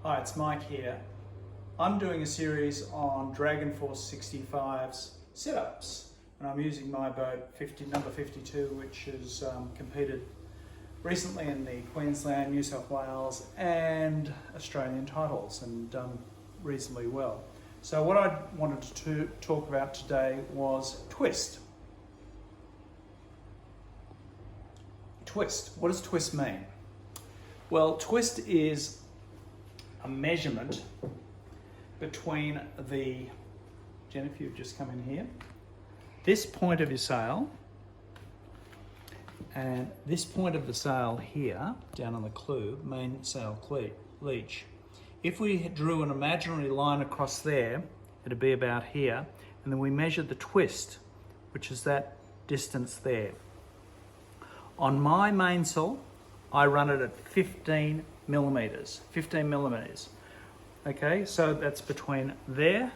Hi, it's Mike here. I'm doing a series on Dragon Force 65's sit-ups, and I'm using my boat number 52, which has competed recently in the Queensland, New South Wales and Australian titles and done reasonably well. So what I wanted to talk about today was twist. Twist. What does twist mean? Well, twist is a measurement between the, Jennifer, you've just come in here, this point of your sail and this point of the sail here, down on the clew, main sail leech. If we drew an imaginary line across there, it'd be about here, and then we measured the twist, which is that distance there. On my mainsail, I run it at 15 millimeters. Okay, so that's between there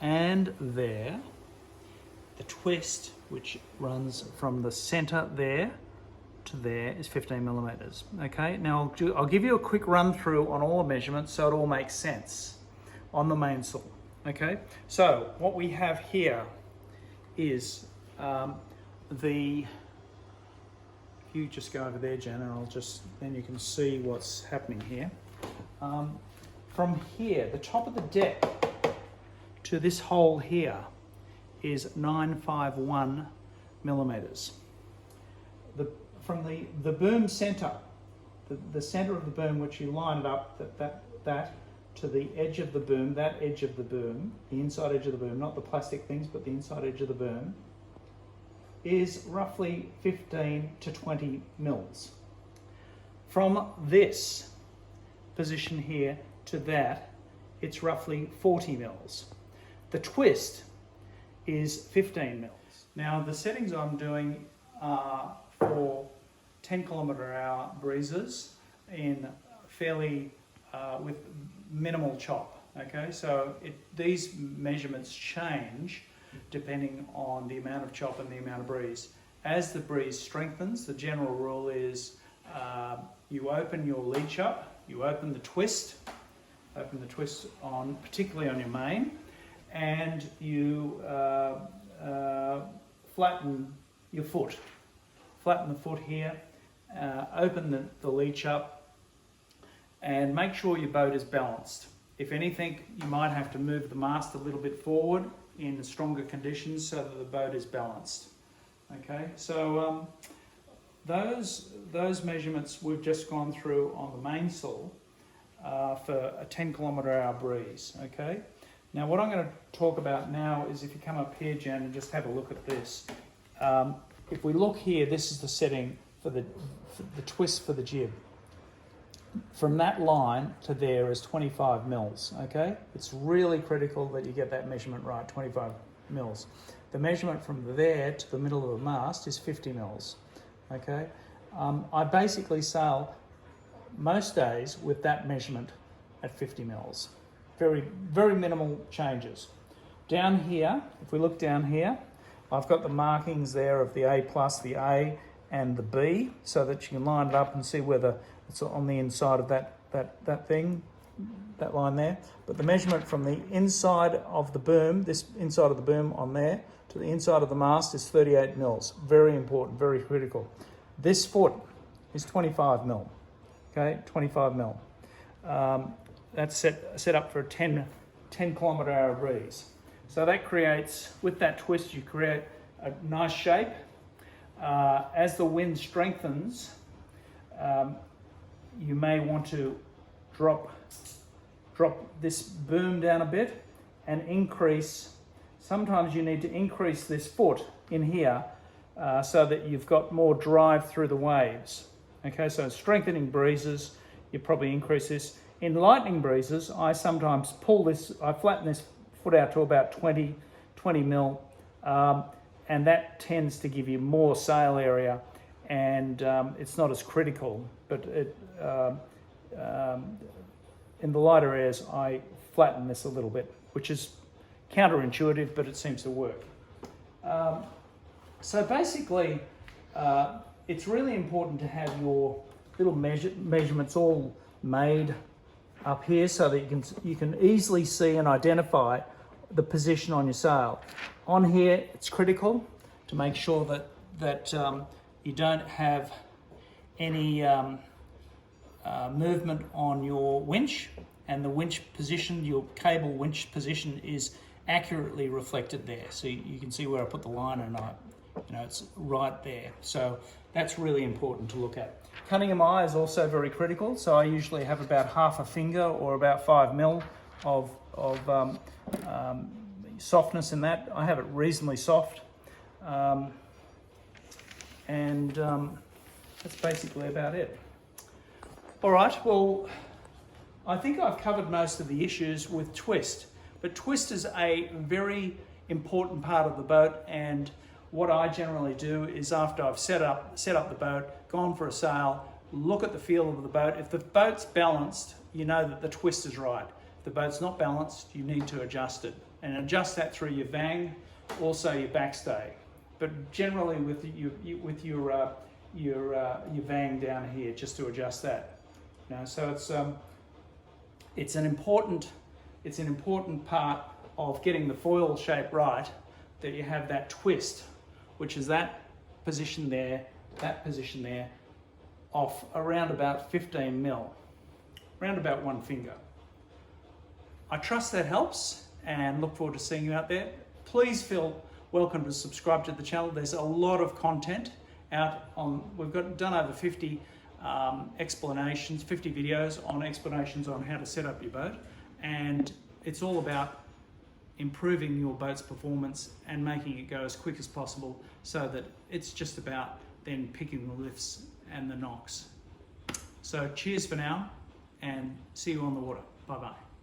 and there. The twist, which runs from the center there to there, is 15 millimeters. Okay, now I'll give you a quick run through on all the measurements so it all makes sense on the mainsail. Okay, so what we have here is you just go over there, Jen, and then you can see what's happening here. From here, the top of the deck to this hole here is 951 millimeters. From the boom center, the center of the boom, which you line it up, that to the edge of the boom, that edge of the boom, the inside edge of the boom, not the plastic things, but the inside edge of the boom, is roughly 15 to 20 mils. From this position here to that, it's roughly 40 mils. The twist is 15 mils. Now the settings I'm doing are for 10 km/h breezes in fairly, with minimal chop. Okay, so these measurements change depending on the amount of chop and the amount of breeze. As the breeze strengthens, the general rule is you open your leech up, you open the twist on, particularly on your main, and you flatten your foot. Flatten the foot here, open the leech up, and make sure your boat is balanced. If anything, you might have to move the mast a little bit forward in stronger conditions so that the boat is balanced. Okay, so those measurements we've just gone through on the mainsail for a 10 km/h breeze. Okay, now what I'm going to talk about now is, if you come up here, Jen, and just have a look at this. If we look here, this is the setting for the twist for the jib. From that line to there is 25 mils, okay? It's really critical that you get that measurement right, 25 mils. The measurement from there to the middle of the mast is 50 mils, okay? I basically sail most days with that measurement at 50 mils. Very, very minimal changes. Down here, if we look down here, I've got the markings there of the A+, the A and the B, so that you can line it up and see whether it's on the inside of that thing, that line there. But the measurement from the inside of the boom, this inside of the boom on there, to the inside of the mast is 38 mils. Very important, very critical. This foot is 25 mil, okay, 25 mil. That's set up for a 10 km/h breeze. So that creates, with that twist, you create a nice shape. As the wind strengthens, you may want to drop this boom down a bit and increase. Sometimes you need to increase this foot in here so that you've got more drive through the waves. Okay, so strengthening breezes, you probably increase this. In lightning breezes, I sometimes I flatten this foot out to about 20 mil, and that tends to give you more sail area, and it's not as critical, but in the lighter airs I flatten this a little bit, which is counterintuitive, but it seems to work. So basically it's really important to have your little measurements all made up here so that you can easily see and identify the position on your sail. On here, it's critical to make sure that you don't have any movement on your winch, and the winch position, your cable winch position, is accurately reflected there. So you can see where I put the line, and it's right there. So that's really important to look at. Cutting of eye is also very critical. So I usually have about half a finger or about 5 mil of softness in that. I have it reasonably soft, and that's basically about it. All right, well, I think I've covered most of the issues with twist, but twist is a very important part of the boat, and what I generally do is after I've set up the boat, gone for a sail, look at the feel of the boat. If the boat's balanced, you know that the twist is right. If the boat's not balanced, you need to adjust it, and adjust that through your vang, also your backstay, but generally with your vang down here, just to adjust that. So it's an important part of getting the foil shape right, that you have that twist, which is that position there, off around about 15 mil, around about 1 finger. I trust that helps, and look forward to seeing you out there. Please feel welcome to subscribe to the channel. There's a lot of content out on, we've done over 50 explanations, 50 videos on explanations on how to set up your boat, and it's all about improving your boat's performance and making it go as quick as possible, so that it's just about then picking the lifts and the knocks. So cheers for now, and see you on the water. Bye bye.